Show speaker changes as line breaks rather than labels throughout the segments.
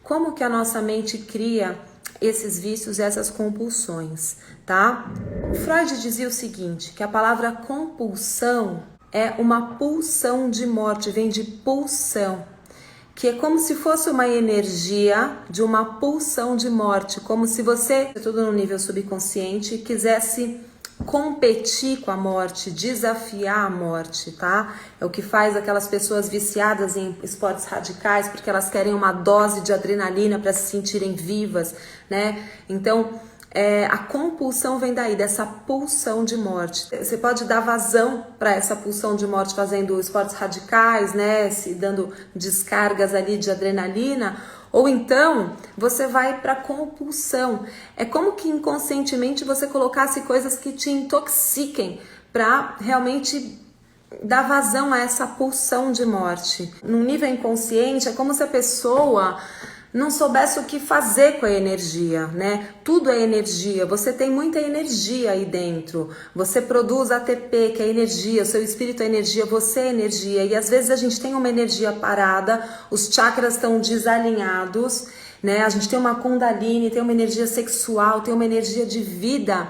como que a nossa mente cria esses vícios e essas compulsões, tá? O Freud dizia o seguinte, que a palavra compulsão é uma pulsão de morte, vem de pulsão, que é como se fosse uma energia de uma pulsão de morte, como se você, tudo no nível subconsciente, quisesse competir com a morte, desafiar a morte, tá? É o que faz aquelas pessoas viciadas em esportes radicais, porque elas querem uma dose de adrenalina para se sentirem vivas, né? Então, a compulsão vem daí, dessa pulsão de morte. Você pode dar vazão para essa pulsão de morte fazendo esportes radicais, né? Se dando descargas ali de adrenalina, ou então você vai para compulsão. É como que inconscientemente você colocasse coisas que te intoxiquem para realmente dar vazão a essa pulsão de morte. No nível inconsciente, é como se a pessoa não soubesse o que fazer com a energia, né? Tudo é energia, você tem muita energia aí dentro, você produz ATP, que é energia, o seu espírito é energia, você é energia, e às vezes a gente tem uma energia parada, os chakras estão desalinhados, né? A gente tem uma kundalini, tem uma energia sexual, tem uma energia de vida,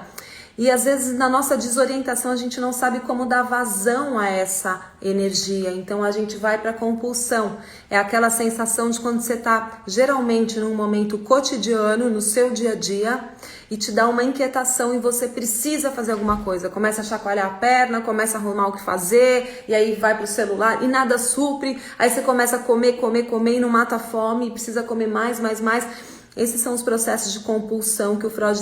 e às vezes na nossa desorientação a gente não sabe como dar vazão a essa energia, então a gente vai para compulsão. É aquela sensação de quando você está geralmente num momento cotidiano, no seu dia a dia, e te dá uma inquietação e você precisa fazer alguma coisa. Começa a chacoalhar a perna, começa a arrumar o que fazer, e aí vai pro celular e nada supre, aí você começa a comer e não mata a fome, e precisa comer mais. Esses são os processos de compulsão que o Freud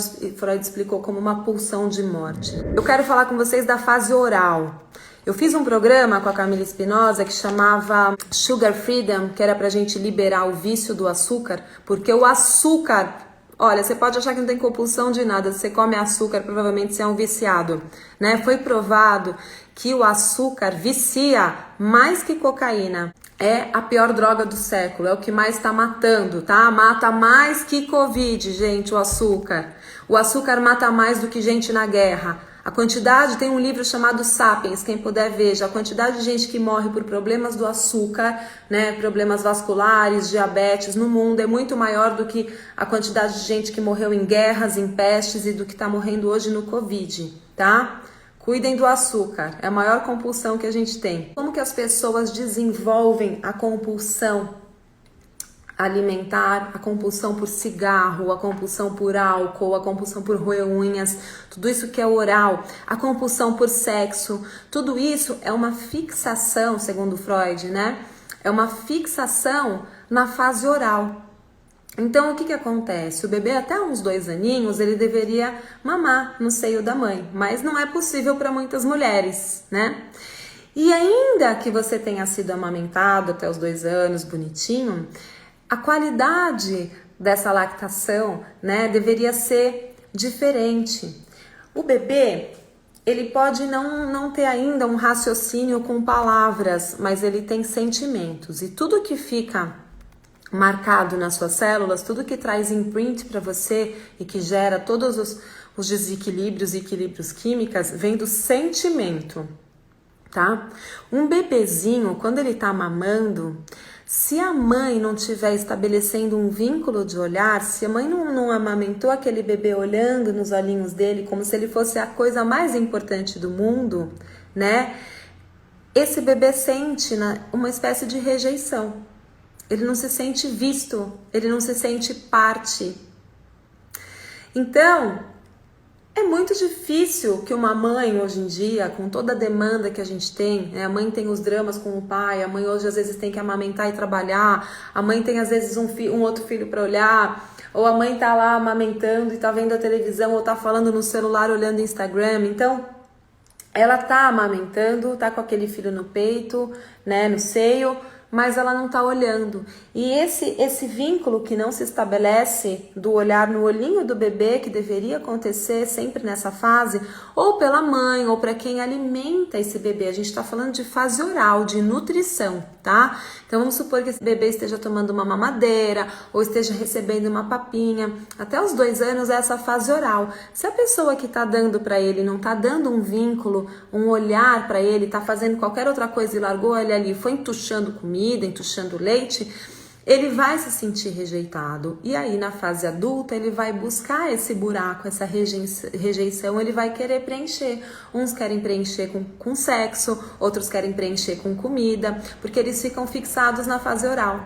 explicou como uma pulsão de morte. Eu quero falar com vocês da fase oral. Eu fiz um programa com a Camila Espinosa que chamava Sugar Freedom, que era pra gente liberar o vício do açúcar, porque o açúcar, olha, você pode achar que não tem compulsão de nada, se você come açúcar, provavelmente você é um viciado, né? Foi provado que o açúcar vicia mais que cocaína. É a pior droga do século, é o que mais tá matando, tá? Mata mais que Covid, gente, o açúcar. O açúcar mata mais do que gente na guerra. A quantidade, tem um livro chamado Sapiens, quem puder veja, a quantidade de gente que morre por problemas do açúcar, né, problemas vasculares, diabetes no mundo é muito maior do que a quantidade de gente que morreu em guerras, em pestes e do que tá morrendo hoje no Covid, tá? Cuidem do açúcar, é a maior compulsão que a gente tem. Como que as pessoas desenvolvem a compulsão alimentar, a compulsão por cigarro, a compulsão por álcool, a compulsão por roer unhas, tudo isso que é oral, a compulsão por sexo, tudo isso é uma fixação, segundo Freud, né? É uma fixação na fase oral. Então, o que acontece? O bebê até uns 2 aninhos, ele deveria mamar no seio da mãe, mas não é possível para muitas mulheres, né? E ainda que você tenha sido amamentado até os 2 anos, bonitinho, a qualidade dessa lactação, né, deveria ser diferente. O bebê, ele pode não ter ainda um raciocínio com palavras, mas ele tem sentimentos, e tudo que fica marcado nas suas células, tudo que traz imprint para você e que gera todos os desequilíbrios e equilíbrios químicos vem do sentimento, tá? Um bebezinho, quando ele tá mamando, se a mãe não estiver estabelecendo um vínculo de olhar, se a mãe não amamentou aquele bebê olhando nos olhinhos dele como se ele fosse a coisa mais importante do mundo, né? Esse bebê sente uma espécie de rejeição. Ele não se sente visto, ele não se sente parte. Então, é muito difícil que uma mãe hoje em dia, com toda a demanda que a gente tem, né? A mãe tem os dramas com o pai, a mãe hoje às vezes tem que amamentar e trabalhar, a mãe tem às vezes um outro filho para olhar, ou a mãe tá lá amamentando e tá vendo a televisão, ou tá falando no celular, olhando o Instagram. Então, ela tá amamentando, tá com aquele filho no peito, né, no seio, mas ela não tá olhando. E esse vínculo que não se estabelece do olhar no olhinho do bebê, que deveria acontecer sempre nessa fase, ou pela mãe, ou para quem alimenta esse bebê. A gente está falando de fase oral, de nutrição, tá? Então vamos supor que esse bebê esteja tomando uma mamadeira, ou esteja recebendo uma papinha. Até os 2 anos é essa fase oral. Se a pessoa que tá dando para ele não tá dando um vínculo, um olhar para ele, tá fazendo qualquer outra coisa e largou ele ali, foi entuchando comida, entuchando leite, ele vai se sentir rejeitado. E aí, na fase adulta, ele vai buscar esse buraco, essa rejeição, ele vai querer preencher. Uns querem preencher com sexo, outros querem preencher com comida, porque eles ficam fixados na fase oral.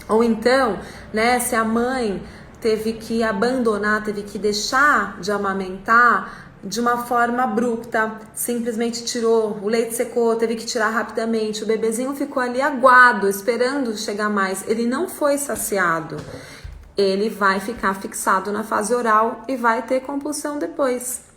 Ou então, né, se a mãe teve que abandonar, teve que deixar de amamentar de uma forma abrupta, simplesmente tirou, o leite secou, teve que tirar rapidamente, o bebezinho ficou ali aguado, esperando chegar mais, ele não foi saciado, ele vai ficar fixado na fase oral e vai ter compulsão depois.